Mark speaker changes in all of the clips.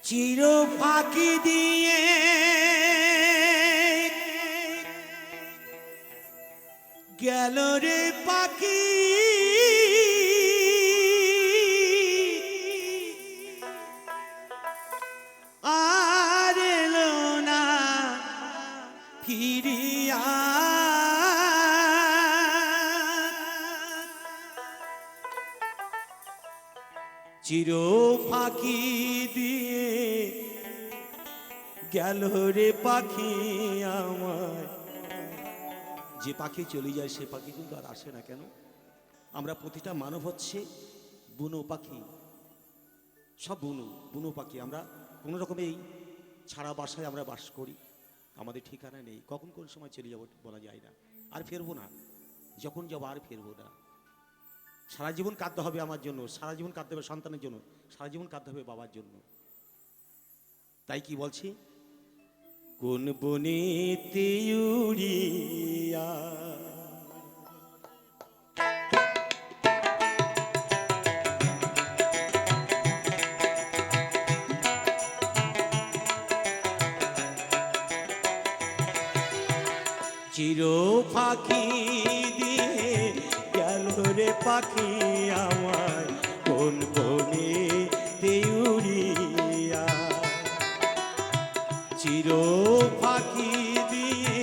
Speaker 1: চির ফাঁকি দিয়ে গেল রে পাখি, আর এলো না ফিরিয়া। চির ফাঁকি দিয়ে গেল রে পাখি আমার। যে পাখি চলে যায় সে পাখি কিন্তু আর আসে না কেন? আমরা প্রতিটা মানব হচ্ছে বুনো পাখি, সব বুনো বুনো পাখি। আমরা কোনো রকম এই ছাড়া বাসায় আমরা বাস করি, আমাদের ঠিকানা নেই, কখন কোন সময় চলে যাবো বলা যায় না। আর ফিরবো না, যখন যাবো আর ফিরবো না। সারা জীবন কাঁদতে হবে আমার জন্য, সারা জীবন কাঁদতে হবে সন্তানের জন্য, সারা জীবন কাঁদতে হবে বাবার জন্য। তাই কি বলছি, কোন বনেতে উড়িয়া চির ফাঁকি দিয়ে গেল রে পাখি আমার, কোন বনেতে উড়িয়া। চির ফাঁকি দিয়ে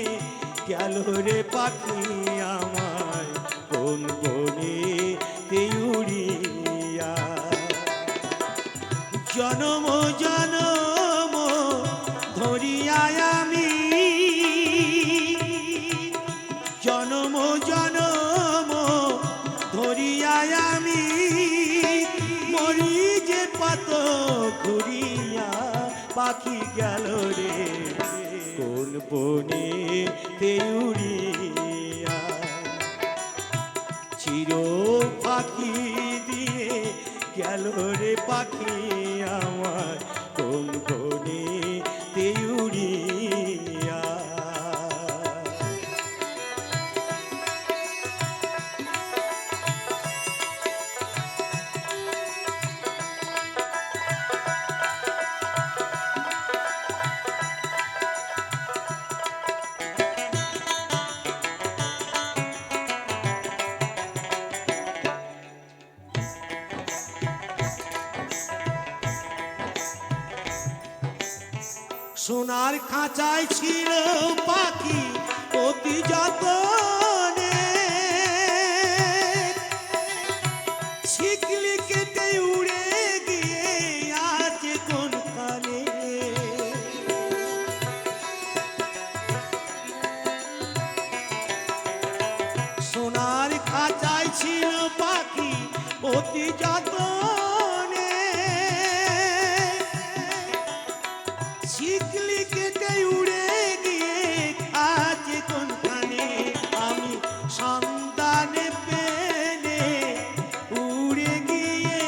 Speaker 1: গেল রে পাখি আমার, কোন বনেতে উড়িয়া। জনম জনম ধরিয়া আমি, জনম জনম ধরিয়া আমি মরি যে পাত ঘুরিয়া। পাখি গেল রে কোন বনেতে উড়িয়া। চির ফাঁকি দিয়ে গেল রে পাখি আমার, কোন বনেতে উড়িয়া। সোনার খাঁচায় ছিল পাখি অতি যতনে, ছিকলি কেটে উড়ে গিয়ে আছে কোনখানে। সোনার খাঁচায় ছিল পাখি অতি যতনে, ছিকলি কেটে উড়ে গিয়ে আছে কোনখানে। আমি সন্ধানে পেলে উড়ে গিয়ে,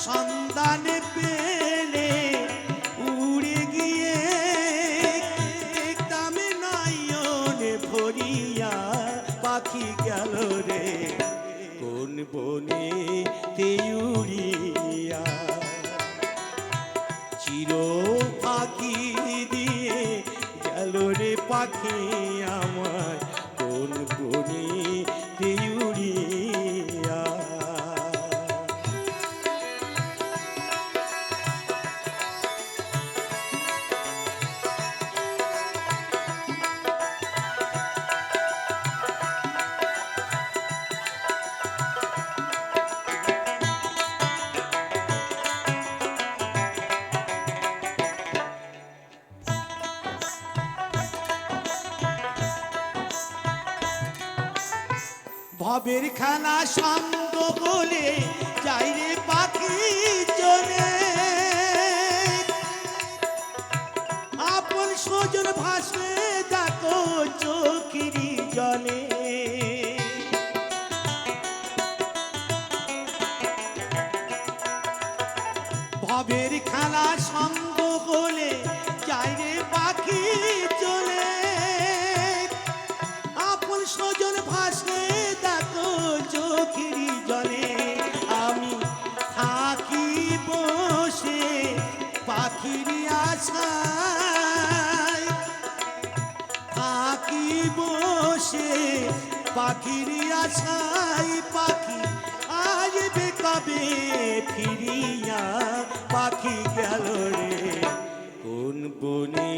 Speaker 1: সন্ধানে পেলে উড়ে গিয়ে দেখতাম নয়নে ভরিয়া। পাখি গেল রে কোন বনেতে উড়িয়া। চির ফাঁকি দিয়ে গেল রে পাখি আমার, কোন বনেতে উড়িয়া। ভবের খানা সঙ্গ বলে যাই রে পাখি চলে, আপন স্বজন ভাসে দেখো চোখেরই জলে। ভবের খানা সঙ্গ বলে যাই রে পাখি চলে, আপন স্বজন ভাসে দেখো চোখেরই জলে। আমি থাকিব বসে পাখির আশায় পাখি আসবে কবে ফিরিয়া পাখি গেল রে কোন বনে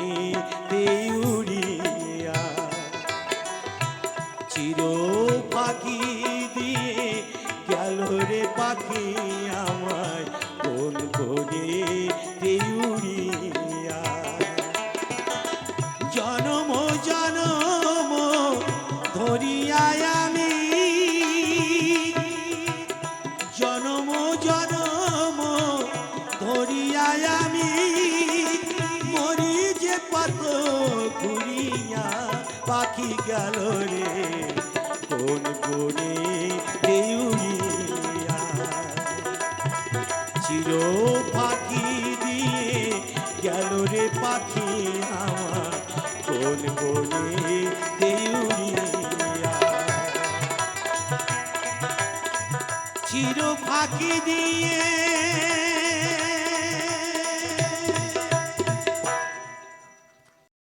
Speaker 1: উড়িয়া চির পাখি দিয়ে গেল রে পাখি আমার কোন বনে উড়িয়া জনম জনম ধরিয়ায় আমি জনম জনম ধরিয়ায় আমি মরি যে পাত ঘুরিয়া পাখি গেল রে কোন বনে উড়িয়া চির পাখি দিয়ে গেল রে পাখি আমার কোন বনে উড়িয়া চির ফাঁকি দিয়ে